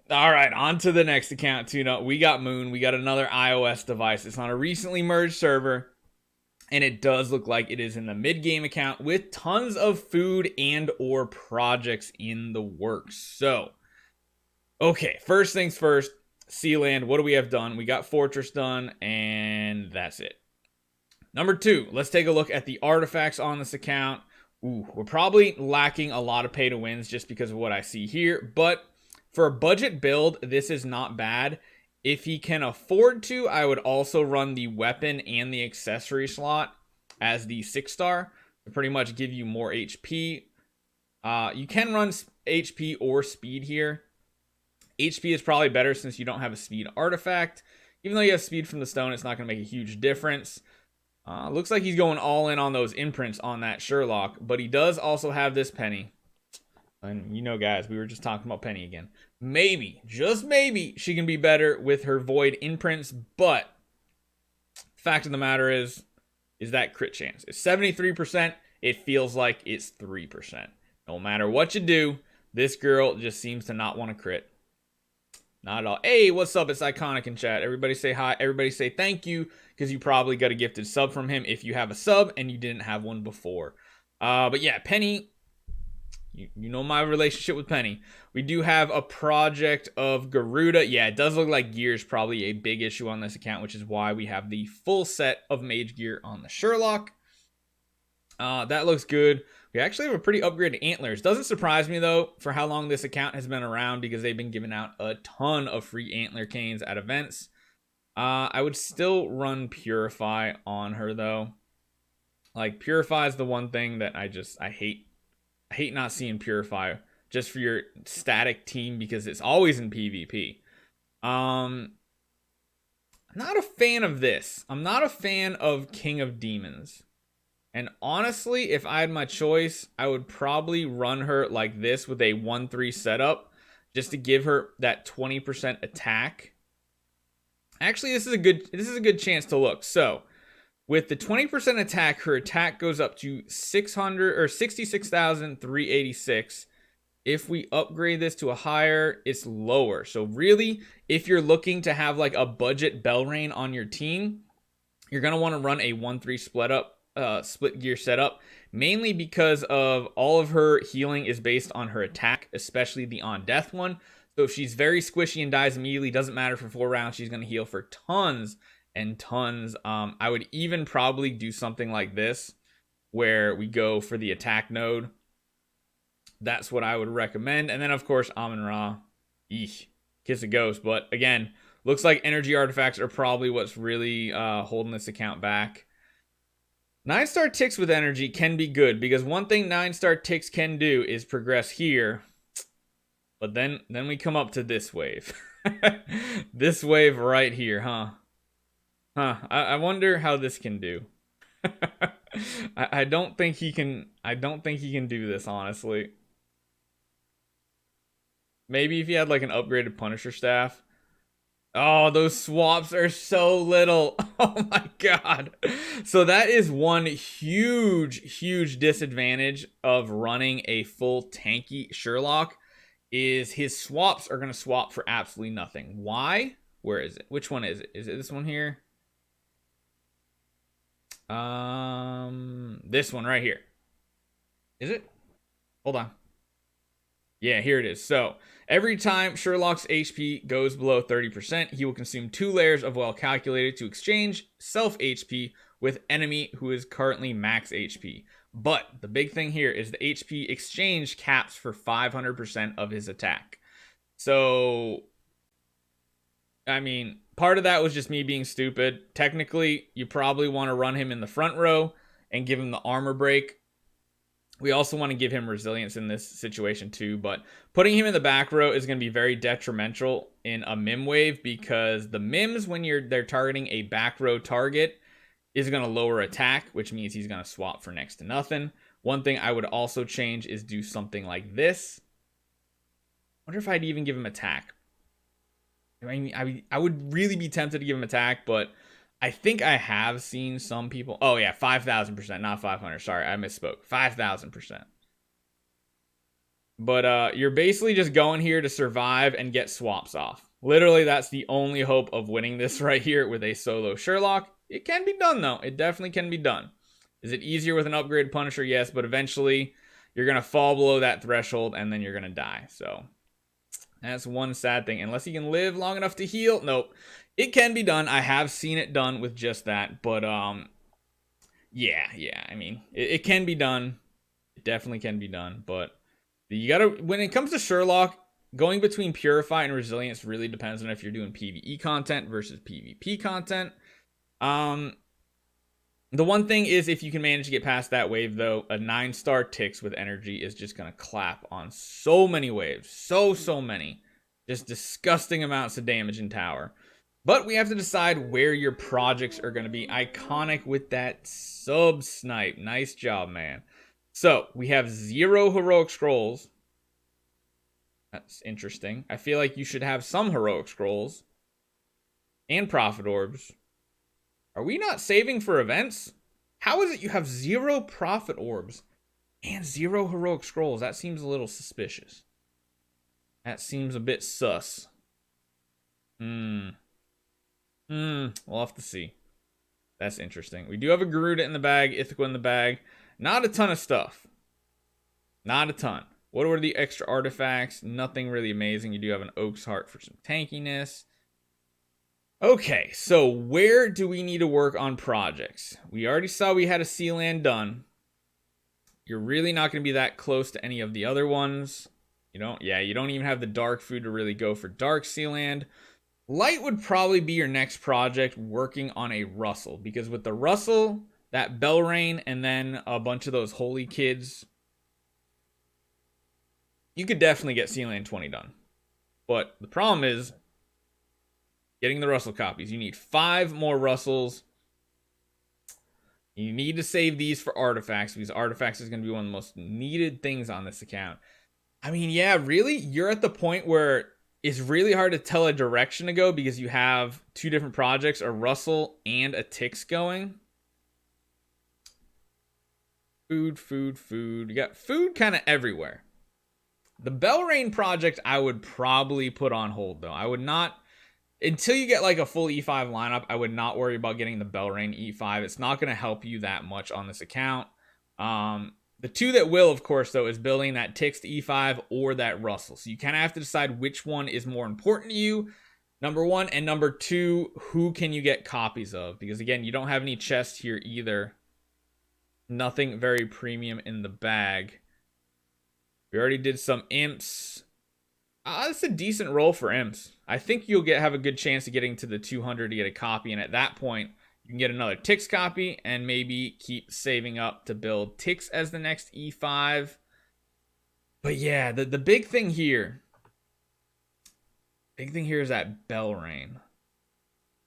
All right, on to the next account tune-up. We got Moon. We got another iOS device. It's on a recently merged server, and it does look like it is in the mid-game account with tons of food and or projects in the works. So, okay, first things first, Sealand, what do we have done? We got Fortress done, and that's it. Number 2, let's take a look at the artifacts on this account. Ooh, we're probably lacking a lot of pay to wins just because of what I see here, but for a budget build, this is not bad. If he can afford to, I would also run the weapon and the accessory slot as the 6-star to pretty much give you more HP. You can run HP or speed here. HP is probably better since you don't have a speed artifact. Even though you have speed from the stone, it's not going to make a huge difference. Looks like he's going all in on those imprints on that Sherlock, but he does also have this Penny. And you know, guys, we were just talking about Penny again. Maybe, just maybe, she can be better with her Void imprints, but fact of the matter is that crit chance. It's 73%. It feels like it's 3%. No matter what you do, this girl just seems to not want to crit. Not at all. Hey, what's up? It's Iconic in chat. Everybody say hi. Everybody say thank you, because you probably got a gifted sub from him if you have a sub and you didn't have one before. But yeah, Penny, you know my relationship with Penny. We do have a project of Garuda. Yeah, it does look like gear is probably a big issue on this account, which is why we have the full set of mage gear on the Sherlock. That looks good. We actually have a pretty upgraded antlers. Doesn't surprise me, though, for how long this account has been around, because they've been giving out a ton of free antler canes at events. I would still run Purify on her, though. Like, Purify is the one thing that I hate. I hate not seeing Purify just for your static team, because it's always in PvP. I'm not a fan of this. I'm not a fan of King of Demons. And honestly, if I had my choice, I would probably run her like this with a 1-3 setup, just to give her that 20% attack. Actually, this is a good chance to look. So, with the 20% attack, her attack goes up to 66,386. If we upgrade this to a higher, it's lower. So really, if you're looking to have like a budget Belrain on your team, you're going to want to run a 1-3 split gear setup, mainly because of all of her healing is based on her attack, especially the on death one. So if she's very squishy and dies immediately, doesn't matter for 4 rounds, she's going to heal for tons and tons. I would even probably do something like this, where we go for the attack node. That's what I would recommend. And then, of course, Amun-Ra. Eesh. Kiss a ghost. But again, looks like energy artifacts are probably what's really holding this account back. 9-star ticks with energy can be good, because one thing 9-star ticks can do is progress here. But then we come up to this wave. This wave right here, huh? I wonder how this can do. I don't think he can do this, honestly. Maybe if he had like an upgraded Punisher staff. Oh, those swaps are so little. Oh my god. So that is one huge disadvantage of running a full tanky Sherlock, is his swaps are going to swap for absolutely nothing. Why? Where is it? Which one is it? Is it this one here? This one right here. Is it? Hold on. Yeah, here it is. So, every time Sherlock's HP goes below 30%, he will consume 2 layers of well calculated to exchange self HP with enemy who is currently max HP. But the big thing here is the HP exchange caps for 500% of his attack. So, I mean, part of that was just me being stupid. Technically, you probably want to run him in the front row and give him the armor break. We also want to give him resilience in this situation too, but putting him in the back row is going to be very detrimental in a Mim wave, because the Mims, when they're targeting a back row target, is going to lower attack, which means he's going to swap for next to nothing. One thing I would also change is do something like this. I wonder if I'd even give him attack. I mean, I would really be tempted to give him attack, but I think I have seen some people. Oh yeah, 5,000%, not 500. Sorry, I misspoke. 5,000%. But you're basically just going here to survive and get swaps off. Literally, that's the only hope of winning this right here with a solo Sherlock. It can be done, though. It definitely can be done. Is it easier with an upgraded Punisher? Yes, but eventually you're going to fall below that threshold and then you're going to die. So that's one sad thing. Unless you can live long enough to heal. Nope. It can be done. I have seen it done with just that. But yeah. I mean, it can be done. It definitely can be done. But you gotta, when it comes to Sherlock, going between Purify and Resilience really depends on if you're doing PvE content versus PvP content. The one thing is, if you can manage to get past that wave, though, a 9-star Tix with energy is just gonna clap on so many waves. So many. Just disgusting amounts of damage in tower. But we have to decide where your projects are gonna be. Iconic with that sub snipe. Nice job, man. So we have 0 heroic scrolls. That's interesting. I feel like you should have some heroic scrolls and prophet orbs. Are we not saving for events? How is it you have 0 prophet orbs and 0 heroic scrolls? That seems a little suspicious. That seems a bit sus. We'll have to see. That's interesting. We do have a Garuda in the bag, Ithaca in the bag. Not a ton of stuff. Not a ton. What are the extra artifacts? Nothing really amazing. You do have an Oak's Heart for some tankiness. Okay, so where do we need to work on projects? We already saw we had a Sealand done. You're really not going to be that close to any of the other ones. You don't even have the dark food to really go for Dark Sealand. Light would probably be your next project working on a Russell, because with the Russell, that Belrain, and then a bunch of those Holy Kids, you could definitely get Sealand 20 done. But the problem is getting the Russell copies. You need 5 more Russells. You need to save these for artifacts, because artifacts is going to be one of the most needed things on this account. I mean, yeah, really, you're at the point where it's really hard to tell a direction to go, because you have 2 different projects, a Russell and a Tix going. Food. You got food kind of everywhere. The Belrain project I would probably put on hold, though. I would not, until you get like a full E5 lineup, I would not worry about getting the Belrain E5. It's not going to help you that much on this account. The 2 that will, of course, though, is building that Tix to E5 or that Russell. So you kind of have to decide which one is more important to you, number 1. And number 2, who can you get copies of? Because, again, you don't have any chests here either. Nothing very premium in the bag. We already did some imps. That's a decent roll for imps. I think you'll have a good chance of getting to the 200 to get a copy, and at that point, you can get another Tix copy and maybe keep saving up to build Tix as the next E5. But yeah, the big thing here is that Belrain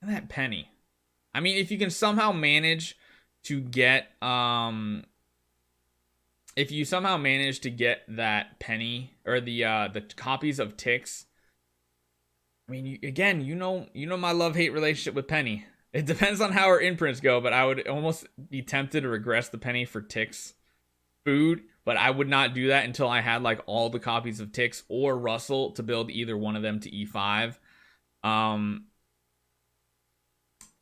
and that Penny. I mean, if you can somehow manage to get that Penny or the copies of Tix. I mean, you know my love-hate relationship with Penny. It depends on how her imprints go, but I would almost be tempted to regress the Penny for Tix food, but I would not do that until I had like all the copies of Tix or Russell to build either one of them to E5.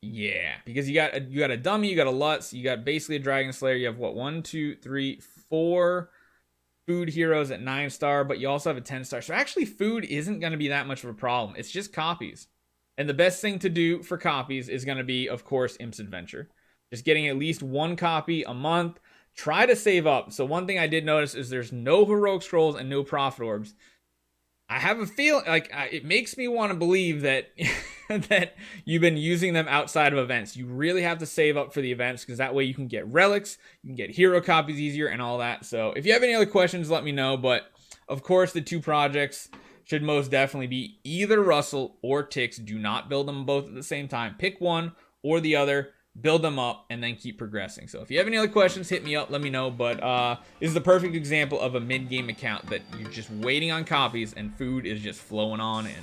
Yeah, because you got a dummy, you got a Lutz, you got basically a Dragon Slayer. You have what, 1, 2, 3, 4 food heroes at 9-star, but you also have a 10-star. So actually, food isn't going to be that much of a problem. It's just copies. And the best thing to do for copies is going to be, of course, Imp's Adventure. Just getting at least 1 copy a month. Try to save up. So one thing I did notice is there's no heroic scrolls and no prophet orbs. I have a feeling, like, it makes me want to believe that that you've been using them outside of events. You really have to save up for the events, because that way you can get relics, you can get hero copies easier and all that. So if you have any other questions, let me know. But of course, the 2 projects should most definitely be either Russell or Tix. Do not build them both at the same time. Pick one or the other, build them up, and then keep progressing. So if you have any other questions, hit me up, let me know. But this is the perfect example of a mid-game account that you're just waiting on copies and food is just flowing on in.